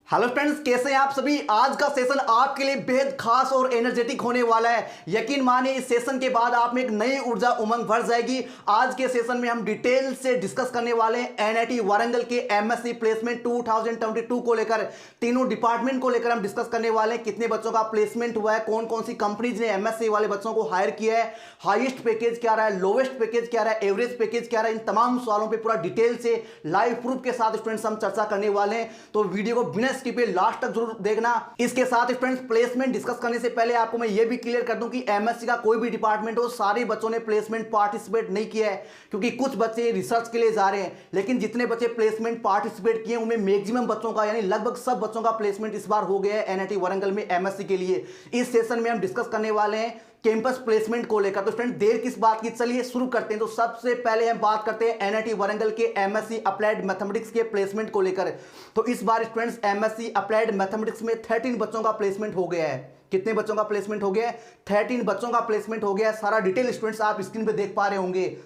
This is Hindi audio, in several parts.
हेलो फ्रेंड्स, कैसे हैं आप सभी। आज का सेशन आपके लिए बेहद खास और एनर्जेटिक होने वाला है। यकीन मानिए इस सेशन के बाद आप में एक नई ऊर्जा उमंग भर जाएगी। आज के सेशन में हम डिटेल से डिस्कस करने वाले हैं एनआईटी वारंगल के एमएससी प्लेसमेंट 2022 को लेकर, तीनों डिपार्टमेंट को लेकर हम डिस्कस करने वाले हैं। कितने बच्चों का प्लेसमेंट हुआ है, कौन कौन सी कंपनीज ने एमएससी वाले बच्चों को हायर किया है, हाईएस्ट पैकेज क्या रहा है, लोवेस्ट पैकेज क्या रहा है, एवरेज पैकेज क्या रहा है, इन तमाम सवालों पर पूरा डिटेल से लाइव प्रूफ के साथ स्टूडेंट्स हम चर्चा करने वाले हैं। तो वीडियो को बिना स्किप लास्ट तक जरूर देखना। इसके साथ फ्रेंड्स, प्लेसमेंट डिस्कस करने से पहले आपको मैं ये भी क्लियर कर दूं कि एमएससी का कोई भी डिपार्टमेंट हो, सारे बच्चों ने प्लेसमेंट पार्टिसिपेट नहीं किया है, क्योंकि कुछ बच्चे रिसर्च के लिए जा रहे हैं। लेकिन जितने बच्चे प्लेसमेंट पार्टिसिपेट किए उनमें मैक्सिमम बच्चों का यानी लगभग सब बच्चों का प्लेसमेंट इस बार हो गया है एनआईटी वारंगल में एमएससी के लिए। इस सेशन में हम डिस्कस करने वाले हैं कैंपस प्लेसमेंट को लेकर। तो फ्रेंड, देर किस बात की, चलिए शुरू करते हैं। तो सबसे पहले हम बात करते हैं एनआईटी वारंगल के एमएससी अप्लाइड मैथमेटिक्स के प्लेसमेंट को लेकर। तो इस बार स्टूडेंट्स एमएससी अप्लाइड मैथमेटिक्स में 13 बच्चों का प्लेसमेंट हो गया है। कितने बच्चों का प्लेसमेंट हो गया है? 13 बच्चों का प्लेसमेंट हो गया है। सारा डिटेल स्टूडेंट्स आप स्क्रीन पे देख पा रहे होंगे।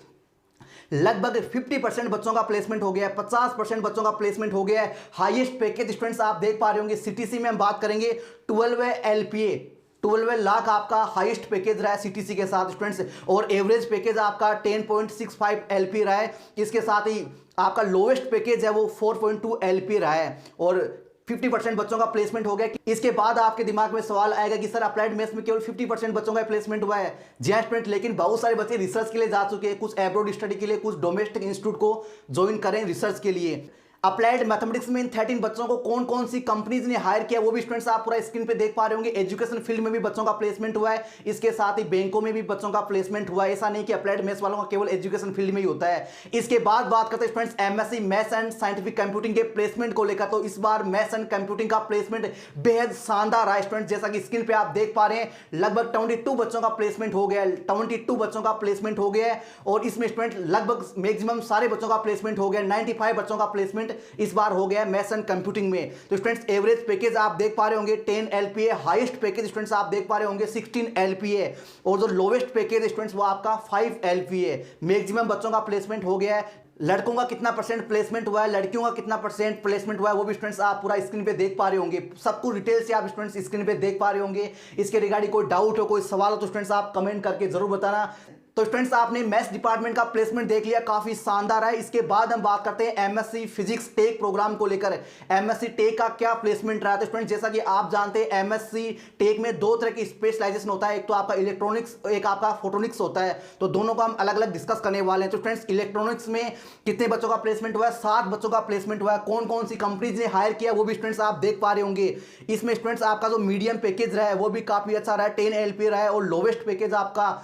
लगभग 50% बच्चों का प्लेसमेंट हो गया है, 50% बच्चों का प्लेसमेंट हो गया है। हाईएस्ट पैकेज स्टूडेंट्स आप देख पा रहे होंगे। सीटीसी में हम बात करेंगे 12 एलपीए, 12 लाख आपका हाईएस्ट पैकेज रहा है सीटीसी के साथ स्टूडेंट्स, और एवरेज पैकेज आपका 10.65 एलपी रहा है। इसके साथ ही आपका लोवेस्ट पैकेज है वो 4.2 एलपी रहा है, और 50% बच्चों का प्लेसमेंट हो गया। इसके बाद आपके दिमाग में सवाल आएगा कि सर अप्लाइड मैथ्स में केवल 50% बच्चों का प्लेसमेंट हुआ है। जी हाँ स्टूडेंट, लेकिन बहुत सारे बच्चे रिसर्च के लिए जा चुके हैं, कुछ एब्रॉड स्टडी के लिए, कुछ डोमेस्टिक इंस्टीट्यूट को ज्वाइन करें रिसर्च के लिए। अप्लाइड मैथमेटिक्स में इन 13 बच्चों को कौन कौन सी कंपनीज ने हायर किया वो भी स्टूडेंट्स आप पूरा स्क्रीन पे देख पा रहे होंगे। एजुकेशन फील्ड में भी बच्चों का प्लेसमेंट हुआ है, इसके साथ ही बैंकों में भी बच्चों का प्लेसमेंट हुआ है। ऐसा नहीं कि अप्लाइड मैथ्स वालों का केवल एजुकेशन फील्ड में ही होता है। इसके बाद बात करते हैं students MSc maths and scientific computing के प्लेसमेंट को लेकर। तो इस बार मैथ्स एंड कंप्यूटिंग का प्लेसमेंट बेहद शानदार रहा स्टूडेंट। जैसा कि स्क्रीन पे आप देख पा रहे हैं, लगभग 22 बच्चों का प्लेसमेंट हो गया है, 22 बच्चों का प्लेसमेंट हो गया है। और इसमें स्टूडेंट लगभग मैक्सिमम सारे बच्चों का प्लेसमेंट हो गया, 95 बच्चों का प्लेसमेंट इस बार हो गया मैथ्स एंड कंप्यूटिंग में। तो स्टूडेंट्स एवरेज पैकेज आप देख पा रहे होंगे 10 एलपीए, हाईएस्ट पैकेज स्टूडेंट्स आप देख पा रहे होंगे 16 एलपीए, और जो लोवेस्ट पैकेज स्टूडेंट्स वो आपका 5 एलपीए। मैक्सिमम बच्चों का प्लेसमेंट हो गया है। लड़कों का कितना परसेंट प्लेसमेंट हुआ है, लड़कियों का कितना परसेंट प्लेसमेंट हुआ है वो भी स्टूडेंट्स आप पूरा स्क्रीन पे देख पा रहे होंगे। सब कुछ डिटेल से आप स्टूडेंट्स स्क्रीन पे देख पा रहे होंगे। इसके रिगार्डिंग कोई डाउट हो, कोई सवाल हो तो स्टूडेंट्स आप कमेंट करके जरूर बताना। तो स्टूडेंट्स आपने मैथ्स डिपार्टमेंट का प्लेसमेंट देख लिया, काफी शानदार है। इसके बाद हम बात करते हैं एमएससी फिजिक्स टेक प्रोग्राम को लेकर। एमएससी टेक का क्या प्लेसमेंट रहा है? तो स्टूडेंट्स जैसा कि आप जानते हैं एमएससी टेक में दो तरह की स्पेशलाइजेशन होता है, एक तो आपका इलेक्ट्रॉनिक्स, एक आपका फोटोनिक्स होता है। तो दोनों का हम अलग अलग डिस्कस करने वाले हैं। तो स्टूडेंट्स इलेक्ट्रॉनिक्स में कितने बच्चों का प्लेसमेंट हुआ है? 7 बच्चों का प्लेसमेंट हुआ है। कौन कौन सी कंपनीज ने हायर किया वो भी स्टूडेंट्स आप देख पा रहे होंगे। इसमें स्टूडेंट्स आपका जो मीडियम पैकेज रहा है वो भी काफी अच्छा रहा है, 10 एलपी रहा है, और लोवेस्ट पैकेज आपका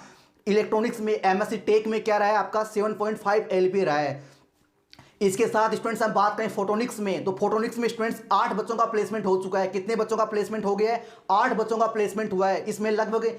इलेक्ट्रॉनिक्स में एमएससी टेक में क्या रहा है आपका 7.5 एलपी रहा है। इसके साथ स्टूडेंट्स हम बात करें फोटोनिक्स में, तो फोटोनिक्स में स्टूडेंट्स 8 बच्चों का प्लेसमेंट हो चुका है। कितने बच्चों का प्लेसमेंट हो गया है? 8 बच्चों का प्लेसमेंट हुआ है। इसमें लगभग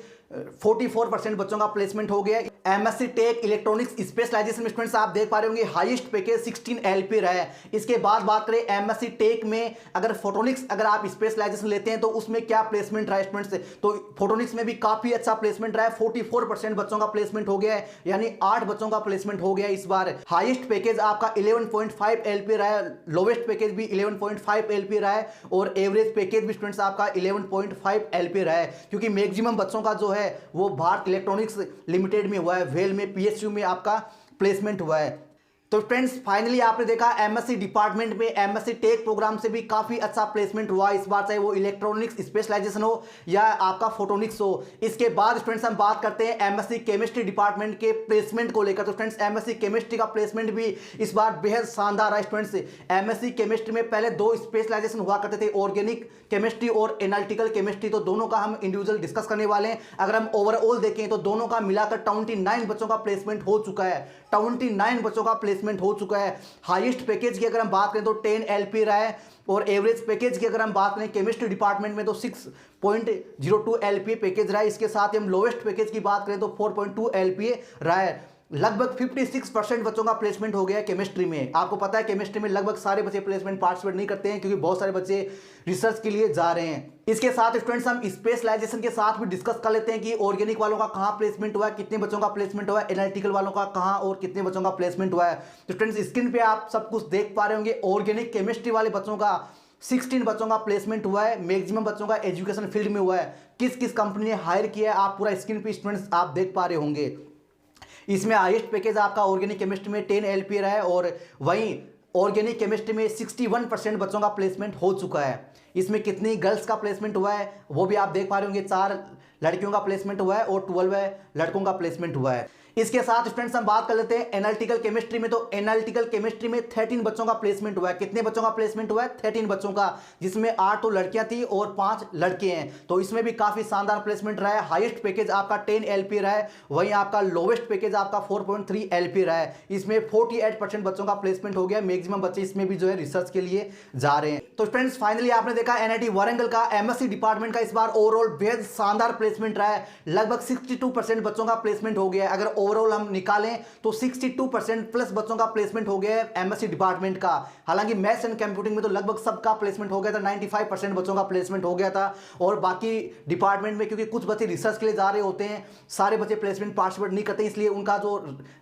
44% बच्चों का प्लेसमेंट हो गया है। एमएससी टेक इलेक्ट्रॉनिक्स स्पेशलाइजेशन में स्टूडेंट्स आप देख पा रहे होंगे हाईएस्ट पैकेज 16 एलपी रहा है। इसके बाद बात करें एमएससी टेक में, अगर फोटोनिक्स अगर आप स्पेशलाइजेशन लेते हैं तो उसमें क्या प्लेसमेंट रहा है स्टूडेंट्स? तो फोटोनिक्स में भी काफी अच्छा प्लेसमेंट रहा है, 44% बच्चों का प्लेसमेंट हो गया है, यानी 8 बच्चों का प्लेसमेंट हो गया इस बार। हाईएस्ट पैकेज आपका 11.5 एलपी रहा है, लोवेस्ट पैकेज भी 11.5 एलपी रहा है, और एवरेज पैकेज भी स्टूडेंट्स आपका 11.5 एलपी रहा है, क्योंकि मैक्सिमम बच्चों का जो है वो भारत इलेक्ट्रॉनिक्स लिमिटेड में हुआ है, वेल में, पीएसयू में आपका प्लेसमेंट हुआ है। तो फ्रेंड्स फाइनली आपने देखा एमएससी डिपार्टमेंट में एमएससी टेक प्रोग्राम से भी काफी अच्छा प्लेसमेंट हुआ इस बार, चाहे वो इलेक्ट्रॉनिक्स स्पेशलाइजेशन हो या आपका फोटोनिक्स हो। इसके बाद स्टूडेंट्स हम बात करते हैं एमएससी केमिस्ट्री डिपार्टमेंट के प्लेसमेंट को लेकर। तो फ्रेंड्स एमएससी केमिस्ट्री का प्लेसमेंट भी इस बार बेहद शानदार है स्टूडेंट्स। एमएससी केमिस्ट्री में पहले 2 स्पेशलाइजेशन हुआ करते थे, ऑर्गेनिक केमिस्ट्री और एनालिटिकल केमिस्ट्री। तो दोनों का हम इंडिविजुअल डिस्कस करने वाले हैं। अगर हम ओवरऑल देखें तो दोनों का मिलाकर 29 बच्चों का प्लेसमेंट हो चुका है, 29 बच्चों का प्लेसमेंट हो चुका है। हाईएस्ट पैकेज की अगर हम बात करें तो 10 एलपी रहा है, और एवरेज पैकेज की अगर हम बात करें केमिस्ट्री डिपार्टमेंट में तो 6.02 एलपी पैकेज रहा है। इसके साथ हम लोवेस्ट पैकेज की बात करें तो 4.2 एलपी रहा है। लगभग 56% बच्चों का प्लेसमेंट हो गया है केमिस्ट्री में। आपको पता है केमिस्ट्री में लगभग सारे बच्चे प्लेसमेंट पार्टिसिपेट नहीं करते हैं, क्योंकि बहुत सारे बच्चे रिसर्च के लिए जा रहे हैं। इसके साथ स्टूडेंट्स हम स्पेशलाइजेशन के साथ भी डिस्कस कर लेते हैं कि ऑर्गेनिक वालों का कहां प्लेसमेंट हुआ है, कितने बच्चों का प्लेसमेंट हुआ है, एनालिटिकल वालों का कहां और कितने बच्चों का प्लेसमेंट हुआ है। तो स्टूडेंट्स स्क्रीन पे आप सब कुछ देख पा रहे होंगे। ऑर्गेनिक केमिस्ट्री वाले बच्चों का 16 बच्चों का प्लेसमेंट हुआ है, मैक्सिमम बच्चों का एजुकेशन फील्ड में हुआ है। किस किस कंपनी ने हायर किया है आप पूरा स्क्रीन पे स्टूडेंट्स आप देख पा रहे होंगे। इसमें हाईएस्ट पैकेज आपका ऑर्गेनिक केमिस्ट्री में 10 LPA रहा है और वहीं ऑर्गेनिक केमिस्ट्री में 61% बच्चों का प्लेसमेंट हो चुका है। इसमें कितनी गर्ल्स का प्लेसमेंट हुआ है वो भी आप देख पा रहे होंगे, 4 लड़कियों का प्लेसमेंट हुआ है और 12 लड़कों का प्लेसमेंट हुआ है। इसके साथ स्टूडेंट्स हम बात कर लेते हैं एनालिटिकल केमिस्ट्री में। तो एनालिटिकल केमिस्ट्री में 13 बच्चों का प्लेसमेंट हुआ है। कितने बच्चों का प्लेसमेंट हुआ है? 13 बच्चों का, जिसमें 8 तो लड़कियां थी और 5 लड़के हैं। तो इसमें भी काफी शानदार प्लेसमेंट रहा है। हाईएस्ट पैकेज आपका 10 LPA रहा है, वहीं आपका लोवेस्ट पैकेज आपका 4.3 LPA रहा है। इसमें 48% बच्चों का प्लेसमेंट हो गया। मैक्सिमम बच्चे इसमें भी जो है रिसर्च के लिए जा रहे हैं। तो फ्रेंड्स फाइनली आपने देखा NIT वारंगल का MSc डिपार्टमेंट का इस बार ओवरऑल बेहद शानदार प्लेसमेंट रहा है। लगभग 62% बच्चों का प्लेसमेंट हो गया है। अगर ओवरऑल हम निकालें तो 62% प्लस बच्चों का प्लेसमेंट हो गया है MSc डिपार्टमेंट का। हालांकि मैथ्स एंड कंप्यूटिंग में तो लगभग सबका प्लेसमेंट हो गया था, 95% बच्चों का प्लेसमेंट हो गया था। और बाकी डिपार्टमेंट में क्योंकि कुछ बच्चे रिसर्च के लिए जा रहे होते हैं, सारे बच्चे प्लेसमेंट पार्टिसिपेट नहीं करते, इसलिए उनका जो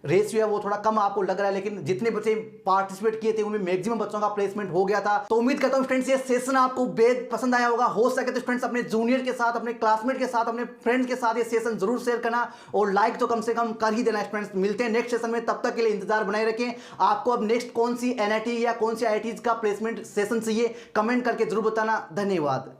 रेशियो है वो थोड़ा कम आपको लग रहा है। लेकिन जितने बच्चे पार्टिसिपेट किए थे उनमें मैक्सिमम बच्चों का प्लेसमेंट हो गया था। तो उम्मीद करता हूं फ्रेंड्स ये सेशन आपको बेहद पसंद आया होगा। हो सके तो फ्रेंड्स अपने जूनियर के साथ, अपने क्लासमेट के साथ, अपने फ्रेंड्स के साथ ये सेशन जरूर शेयर करना और लाइक तो कम से कम कर ही देना फ्रेंड्स। मिलते हैं नेक्स्ट सेशन में, तब तक के लिए इंतजार बनाए रखें। आपको अब नेक्स्ट कौन सी NIT या कौन सी IITs का प्लेसमेंट सेशन चाहिए कमेंट करके जरूर बताना। धन्यवाद।